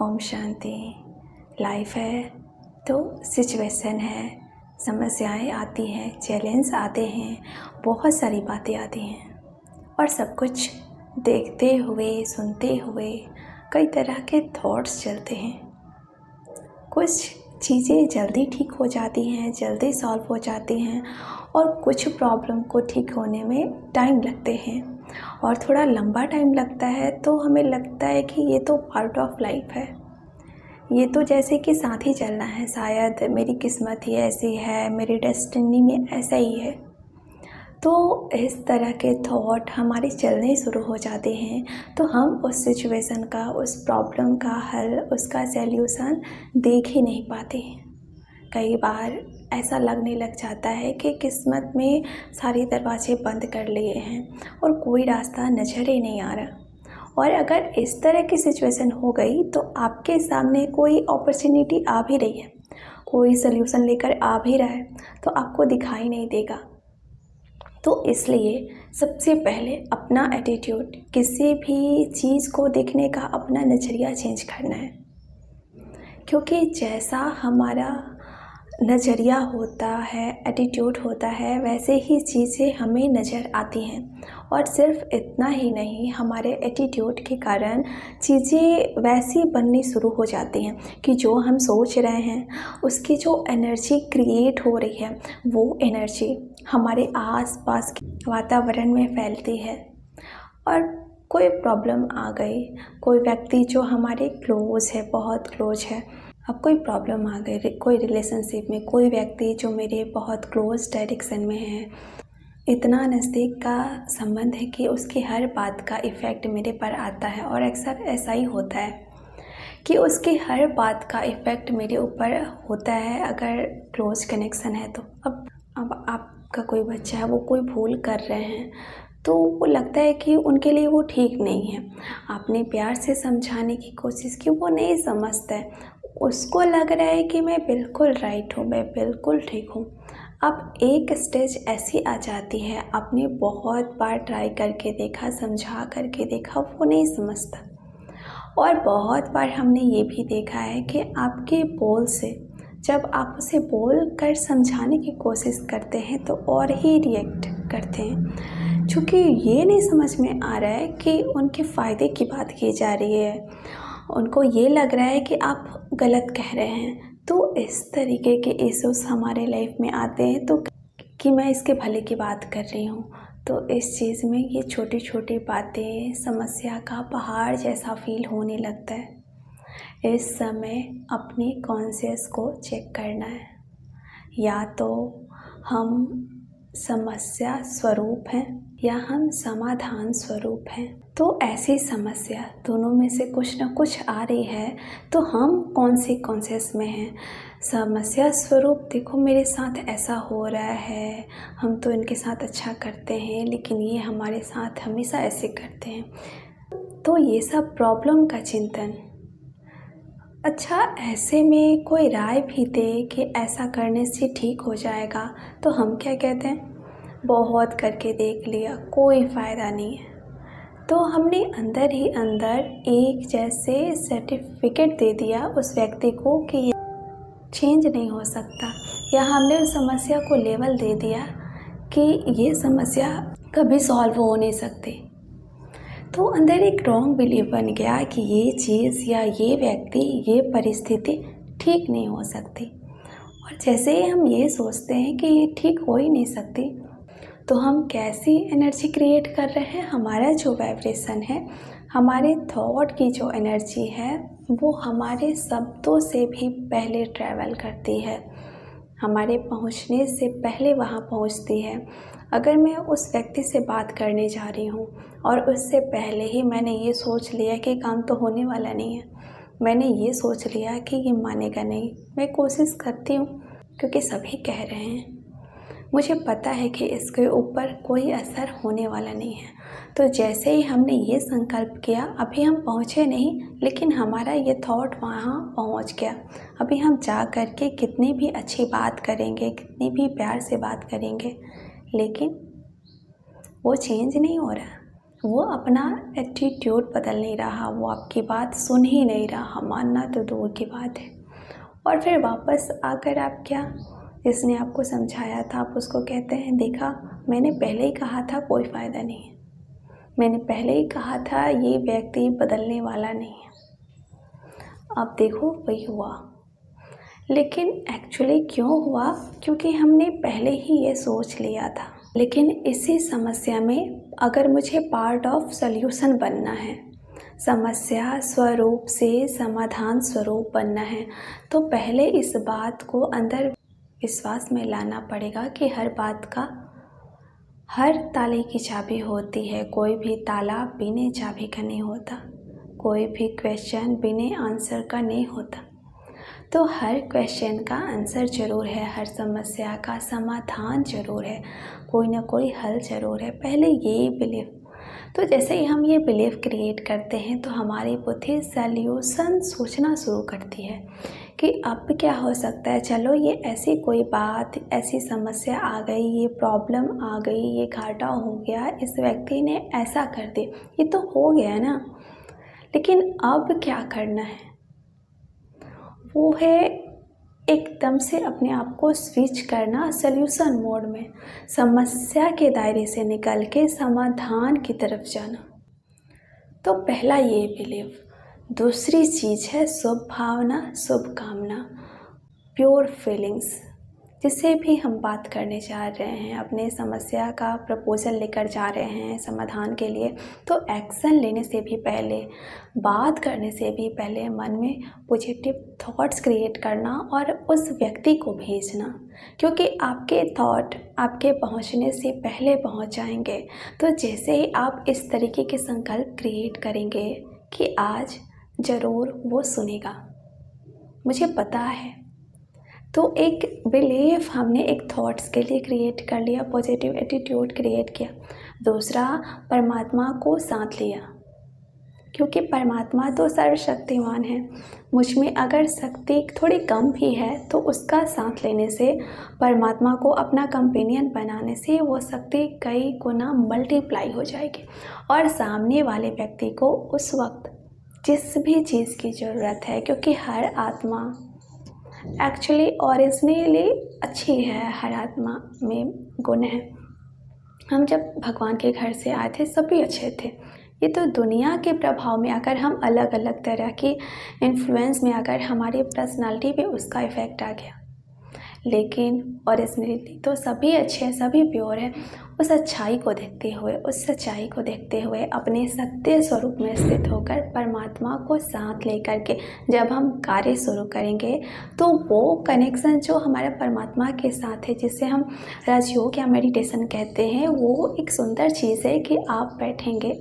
Om Shanti. Life है तो situation है, समस्याएं आती हैं, चैलेंज आते हैं, बहुत सारी बातें आती हैं और सब कुछ देखते हुए सुनते हुए कई तरह के थॉट्स चलते हैं। कुछ चीज़ें जल्दी ठीक हो जाती हैं, जल्दी सॉल्व हो जाती हैं और कुछ प्रॉब्लम को ठीक होने में टाइम लगते हैं और थोड़ा लंबा टाइम लगता है तो हमें लगता है कि ये तो पार्ट ऑफ लाइफ है, ये तो जैसे कि साथ ही चलना है, शायद मेरी किस्मत ही ऐसी है, मेरी डेस्टिनी में ऐसा ही है। तो इस तरह के थॉट हमारे चलने शुरू हो जाते हैं तो हम उस सिचुएशन का, उस प्रॉब्लम का हल, उसका सॉल्यूशन देख ही नहीं पाते। कई बार ऐसा लगने लग जाता है कि किस्मत में सारे दरवाजे बंद कर लिए हैं और कोई रास्ता नज़र ही नहीं आ रहा। और अगर इस तरह की सिचुएशन हो गई तो आपके सामने कोई अपॉर्चुनिटी आ भी रही है, कोई सल्यूशन लेकर आ भी रहा है तो आपको दिखाई नहीं देगा। तो इसलिए सबसे पहले अपना एटीट्यूड, किसी भी चीज़ को देखने का अपना नज़रिया चेंज करना है, क्योंकि जैसा हमारा नज़रिया होता है, एटीट्यूड होता है, वैसे ही चीज़ें हमें नज़र आती हैं। और सिर्फ इतना ही नहीं, हमारे एटीट्यूड के कारण चीज़ें वैसी बननी शुरू हो जाती हैं कि जो हम सोच रहे हैं उसकी जो एनर्जी क्रिएट हो रही है वो एनर्जी हमारे आसपास के वातावरण में फैलती है। और कोई प्रॉब्लम आ गई, कोई व्यक्ति जो हमारे क्लोज है, बहुत क्लोज है, अब कोई प्रॉब्लम आ गई कोई रिलेशनशिप में, कोई व्यक्ति जो मेरे बहुत क्लोज डायरेक्शन में है, इतना नज़दीक का संबंध है कि उसकी हर बात का इफ़ेक्ट मेरे पर आता है। और अक्सर ऐसा ही होता है कि उसकी हर बात का इफ़ेक्ट मेरे ऊपर होता है अगर क्लोज कनेक्शन है तो। अब आपका कोई बच्चा है, वो कोई भूल कर रहे हैं तो वो लगता है कि उनके लिए वो ठीक नहीं है। आपने प्यार से समझाने की कोशिश की, वो नहीं समझता है, उसको लग रहा है कि मैं बिल्कुल राइट हूँ, मैं बिल्कुल ठीक हूँ। अब एक स्टेज ऐसी आ जाती है, आपने बहुत बार ट्राई करके देखा, समझा करके देखा, वो नहीं समझता। और बहुत बार हमने ये भी देखा है कि आपके बोल से जब आप उसे बोल कर समझाने की कोशिश करते हैं तो और ही रिएक्ट करते हैं, क्योंकि ये नहीं समझ में आ रहा है कि उनके फ़ायदे की बात की जा रही है, उनको ये लग रहा है कि आप गलत कह रहे हैं। तो इस तरीके के इश्यूज हमारे लाइफ में आते हैं तो कि मैं इसके भले की बात कर रही हूँ। तो इस चीज़ में ये छोटी छोटी बातें समस्या का पहाड़ जैसा फील होने लगता है। इस समय अपनी कॉन्शियस को चेक करना है, या तो हम समस्या स्वरूप हैं या हम समाधान स्वरूप हैं। तो ऐसी समस्या दोनों में से कुछ ना कुछ आ रही है तो हम कौन सी कॉन्शियस में हैं। समस्या स्वरूप, देखो मेरे साथ ऐसा हो रहा है, हम तो इनके साथ अच्छा करते हैं लेकिन ये हमारे साथ हमेशा ऐसे करते हैं। तो ये सब प्रॉब्लम का चिंतन। अच्छा, ऐसे में कोई राय भी दे कि ऐसा करने से ठीक हो जाएगा तो हम क्या कहते हैं, बहुत करके देख लिया, कोई फ़ायदा नहीं है। तो हमने अंदर ही अंदर एक जैसे सर्टिफिकेट दे दिया उस व्यक्ति को कि ये चेंज नहीं हो सकता, या हमने उस समस्या को लेवल दे दिया कि ये समस्या कभी सॉल्व हो नहीं सकती। तो अंदर एक रॉन्ग बिलीव बन गया कि ये चीज़ या ये व्यक्ति, ये परिस्थिति ठीक नहीं हो सकती। और जैसे ही हम ये सोचते हैं कि ये ठीक हो ही नहीं सकती तो हम कैसी एनर्जी क्रिएट कर रहे हैं, हमारा जो वाइब्रेशन है, हमारे थॉट की जो एनर्जी है वो हमारे शब्दों से भी पहले ट्रैवल करती है, हमारे पहुंचने से पहले वहां पहुंचती है। अगर मैं उस व्यक्ति से बात करने जा रही हूँ और उससे पहले ही मैंने ये सोच लिया कि काम तो होने वाला नहीं है, मैंने ये सोच लिया कि ये मानेगा नहीं, मैं कोशिश करती हूँ क्योंकि सभी कह रहे हैं, मुझे पता है कि इसके ऊपर कोई असर होने वाला नहीं है। तो जैसे ही हमने ये संकल्प किया, अभी हम पहुँचे नहीं लेकिन हमारा ये थॉट वहाँ पहुँच गया। अभी हम जा कर के कितनी भी अच्छी बात करेंगे, कितनी भी प्यार से बात करेंगे, लेकिन वो चेंज नहीं हो रहा। वो अपना एटीट्यूड बदल नहीं रहा, वो आपकी बात सुन ही नहीं रहा, मानना तो दूर की बात है। और फिर वापस आकर आप क्या, जिसने आपको समझाया था आप उसको कहते हैं देखा मैंने पहले ही कहा था कोई फ़ायदा नहीं है, मैंने पहले ही कहा था ये व्यक्ति बदलने वाला नहीं है, अब देखो वही हुआ। लेकिन एक्चुअली क्यों हुआ? क्योंकि हमने पहले ही ये सोच लिया था। लेकिन इसी समस्या में अगर मुझे पार्ट ऑफ सॉल्यूशन बनना है, समस्या स्वरूप से समाधान स्वरूप बनना है, तो पहले इस बात को अंदर विश्वास में लाना पड़ेगा कि हर बात का, हर ताले की चाबी होती है, कोई भी ताला बिना चाबी का नहीं होता, कोई भी क्वेश्चन बिना आंसर का नहीं होता। तो हर क्वेश्चन का आंसर ज़रूर है, हर समस्या का समाधान ज़रूर है, कोई ना कोई हल ज़रूर है। पहले ये बिलीव, तो जैसे ही हम ये बिलीव क्रिएट करते हैं तो हमारी बुद्धि सॉल्यूशन सोचना शुरू करती है कि अब क्या हो सकता है, चलो ये ऐसी कोई बात, ऐसी समस्या आ गई, ये प्रॉब्लम आ गई, ये घाटा हो गया, इस व्यक्ति ने ऐसा कर दिया, ये तो हो गया ना, लेकिन अब क्या करना है? वो है एकदम से अपने आप को स्विच करना सॉल्यूशन मोड में, समस्या के दायरे से निकल के समाधान की तरफ जाना। तो पहला ये बिलीव। दूसरी चीज़ है शुभ भावना, शुभ कामना, प्योर फीलिंग्स। जिससे भी हम बात करने जा रहे हैं, अपने समस्या का प्रपोजल लेकर जा रहे हैं समाधान के लिए, तो एक्शन लेने से भी पहले, बात करने से भी पहले मन में पॉजिटिव थॉट्स क्रिएट करना और उस व्यक्ति को भेजना, क्योंकि आपके थॉट आपके पहुंचने से पहले पहुंच जाएंगे। तो जैसे ही आप इस तरीके के संकल्प क्रिएट करेंगे कि आज ज़रूर वो सुनेगा, मुझे पता है, तो एक बिलीफ हमने एक थॉट्स के लिए क्रिएट कर लिया, पॉजिटिव एटीट्यूड क्रिएट किया। दूसरा, परमात्मा को साथ लिया, क्योंकि परमात्मा तो सर्वशक्तिमान है। मुझ में अगर शक्ति थोड़ी कम भी है तो उसका साथ लेने से, परमात्मा को अपना कंपेनियन बनाने से वो शक्ति कई गुना मल्टीप्लाई हो जाएगी और सामने वाले व्यक्ति को उस वक्त जिस भी चीज़ की ज़रूरत है, क्योंकि हर आत्मा एक्चुअली ओरिजिनली अच्छी है, हर आत्मा में गुण है। हम जब भगवान के घर से आए थे सभी अच्छे थे। ये तो दुनिया के प्रभाव में अगर हम अलग अलग तरह की इन्फ्लुएंस में अगर हमारी पर्सनालिटी पे उसका इफ़ेक्ट आ गया, लेकिन ओरिजिनली तो सभी अच्छे हैं, सभी प्योर हैं। उस अच्छाई को देखते हुए, उस सच्चाई को देखते हुए, अपने सत्य स्वरूप में स्थित होकर परमात्मा को साथ लेकर के जब हम कार्य शुरू करेंगे, तो वो कनेक्शन जो हमारे परमात्मा के साथ है, जिसे हम राजयोग या मेडिटेशन कहते हैं, वो एक सुंदर चीज़ है कि आप बैठेंगे,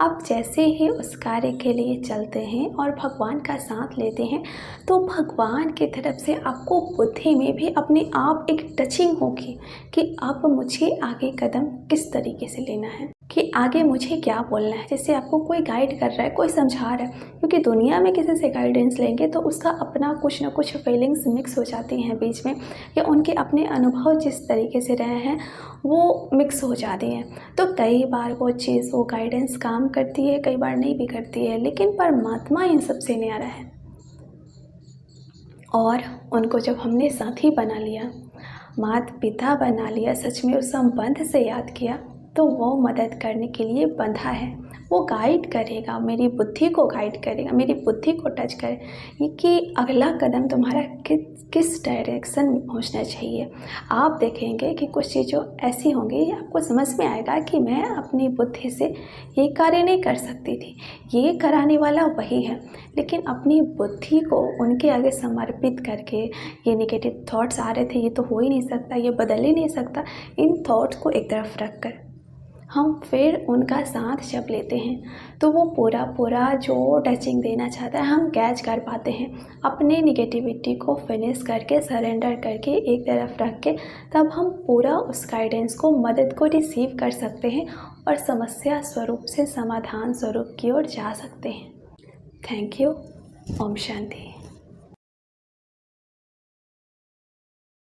आप जैसे ही उस कार्य के लिए चलते हैं और भगवान का साथ लेते हैं, तो भगवान की तरफ से आपको बुद्धि में भी अपने आप एक टचिंग होगी कि अब मुझे आगे कदम किस तरीके से लेना है, कि आगे मुझे क्या बोलना है। जैसे आपको कोई गाइड कर रहा है, कोई समझा रहा है, क्योंकि दुनिया में किसी से गाइडेंस लेंगे तो उसका अपना कुछ ना कुछ फीलिंग्स मिक्स हो जाती हैं बीच में, या उनके अपने अनुभव जिस तरीके से रहे हैं वो मिक्स हो जाती हैं। तो कई बार वो चीज़, वो गाइडेंस काम करती है, कई बार नहीं भी करती है, लेकिन परमात्मा इन सबसे न्यारा है। और उनको जब हमने साथी बना लिया, माता पिता बना लिया, सच में उस संबंध से याद किया, तो वो मदद करने के लिए बंधा है। वो गाइड करेगा, मेरी बुद्धि को गाइड करेगा, मेरी बुद्धि को टच करे कि अगला कदम तुम्हारा किस डायरेक्शन में पहुंचना चाहिए। आप देखेंगे कि कुछ चीज़ें ऐसी होंगी, आपको समझ में आएगा कि मैं अपनी बुद्धि से ये कार्य नहीं कर सकती थी, ये कराने वाला वही है, लेकिन अपनी बुद्धि को उनके आगे समर्पित करके, ये नेगेटिव थॉट्स आ रहे थे, ये तो हो ही नहीं सकता, ये बदल ही नहीं सकता, इन थॉट्स को एक तरफ रख कर हम फिर उनका साथ जब लेते हैं, तो वो पूरा जो टचिंग देना चाहता है हम कैच कर पाते हैं। अपने निगेटिविटी को फिनिश करके, सरेंडर करके, एक तरफ रख के, तब हम पूरा उस गाइडेंस को, मदद को रिसीव कर सकते हैं और समस्या स्वरूप से समाधान स्वरूप की ओर जा सकते हैं। Thank you. ओम शांति।